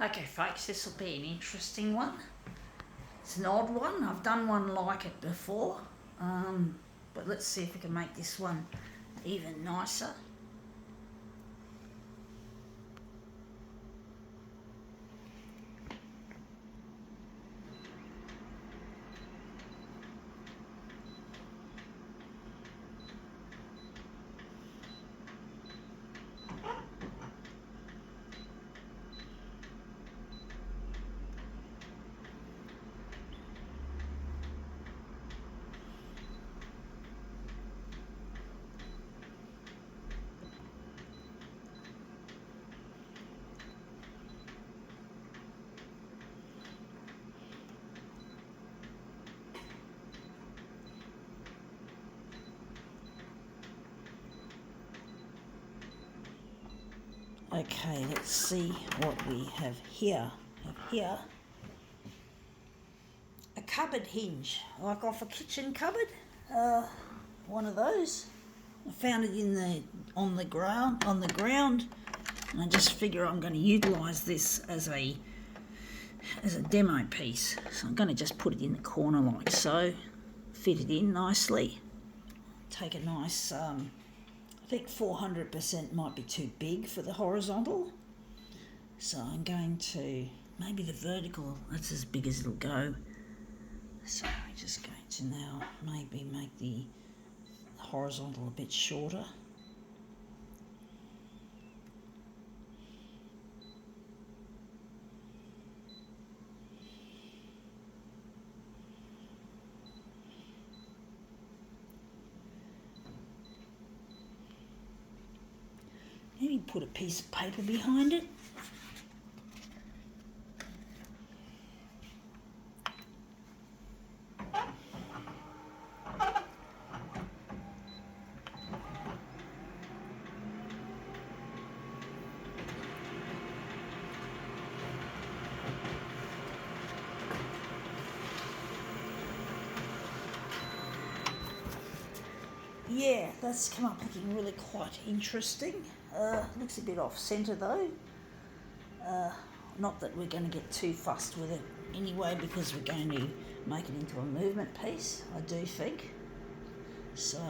Okay folks, this will be an interesting one. It's an odd one. I've done one like it before, but let's see if we can make this one even nicer. Okay, let's see what we have here. A cupboard hinge, like off a kitchen cupboard. One of those. I found it on the ground, and I just figure I'm going to utilise this as a demo piece. So I'm going to just put it in the corner like so, fit it in nicely. Take a nice. I think 400% might be too big for the horizontal. So I'm going to, maybe the vertical, that's as big as it'll go. So I'm just going to now maybe make the horizontal a bit shorter. Maybe put a piece of paper behind it. Yeah, that's come up looking really quite interesting. Looks a bit off centre though. Not that we're going to get too fussed with it anyway, because we're going to make it into a movement piece, I do think. So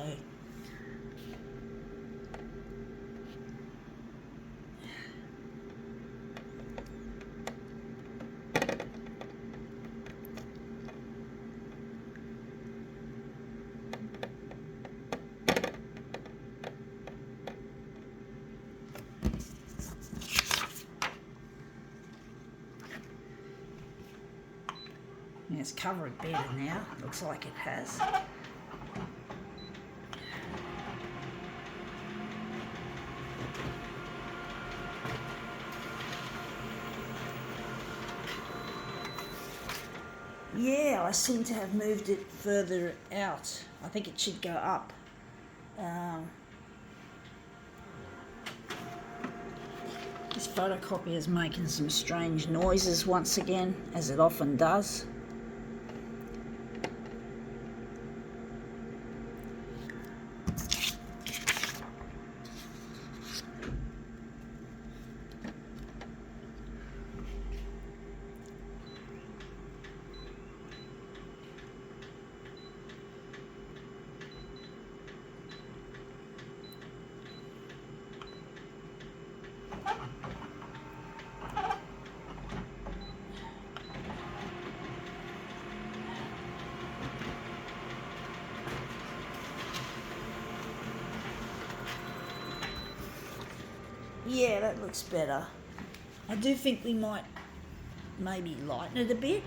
yeah, it's covering better now. Looks like it has. Yeah, I seem to have moved it further out. I think it should go up. This photocopier is making some strange noises once again, as it often does. Yeah, that looks better. I do think we might maybe lighten it a bit.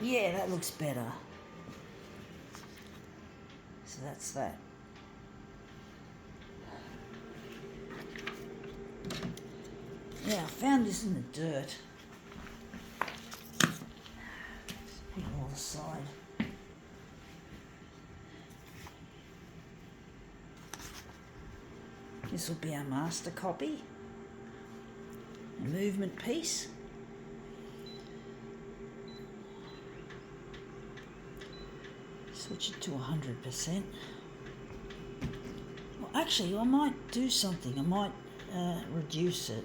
Yeah, that looks better. So that's that. Yeah, I found this in the dirt. Just put it on the side. This will be our master copy. A movement piece. Switch it to 100%. Well, actually, I might do something. I might reduce it.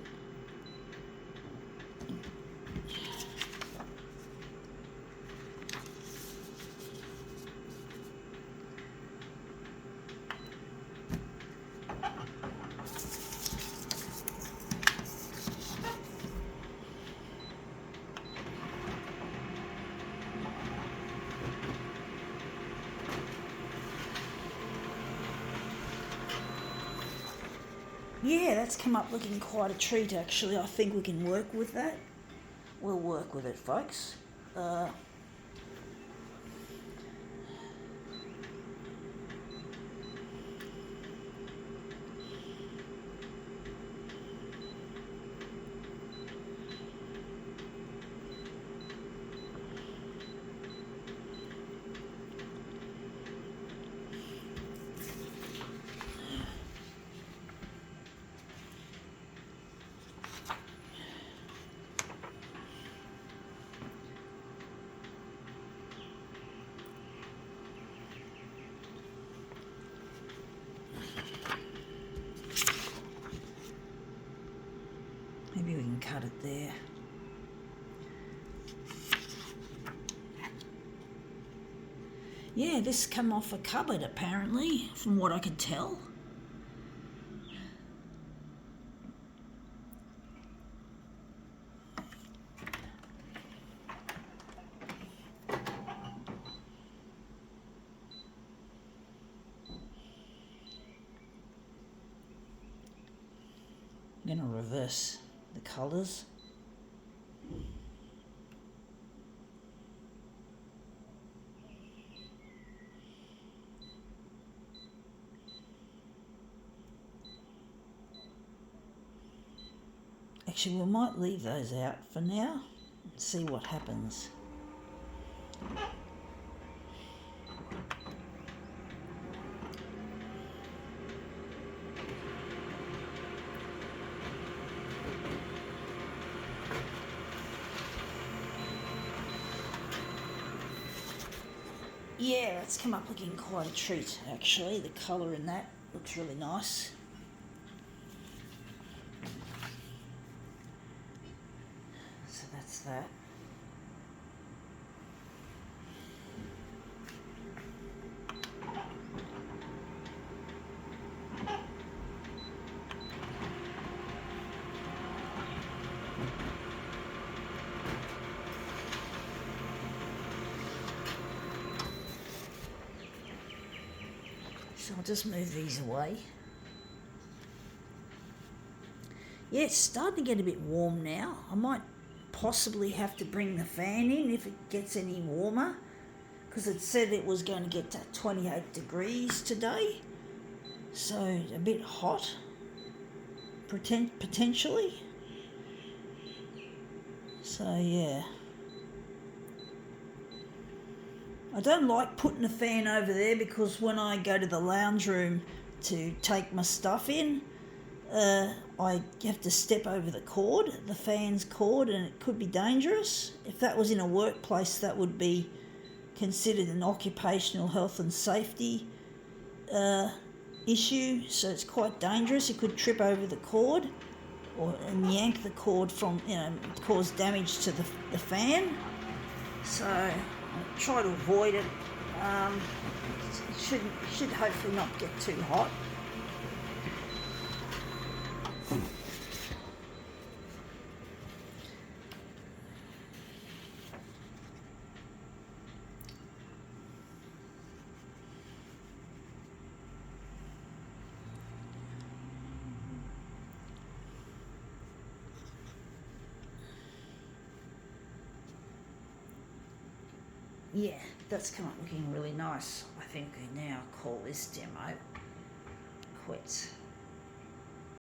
Yeah, that's come up looking quite a treat actually. I think we can work with that. We'll work with it, folks. Maybe we can cut it there. Yeah, this come off a cupboard apparently, from what I could tell. I'm going to reverse the colours. Actually, we might leave those out for now and see what happens. Yeah, that's come up looking quite a treat actually. The colour in that looks really nice. So that's that. So I'll just move these away. Yeah, it's starting to get a bit warm now. I might possibly have to bring the fan in if it gets any warmer, because it said it was going to get to 28 degrees today. So a bit hot, potentially. So yeah. I don't like putting a fan over there because when I go to the lounge room to take my stuff in, I have to step over the cord, the fan's cord, and it could be dangerous. If that was in a workplace, that would be considered an occupational health and safety issue, so it's quite dangerous. You could trip over the cord and yank the cord from, cause damage to the fan. So I try to avoid it. It should hopefully not get too hot. Yeah, that's come up looking really nice. I think we now call this demo quits.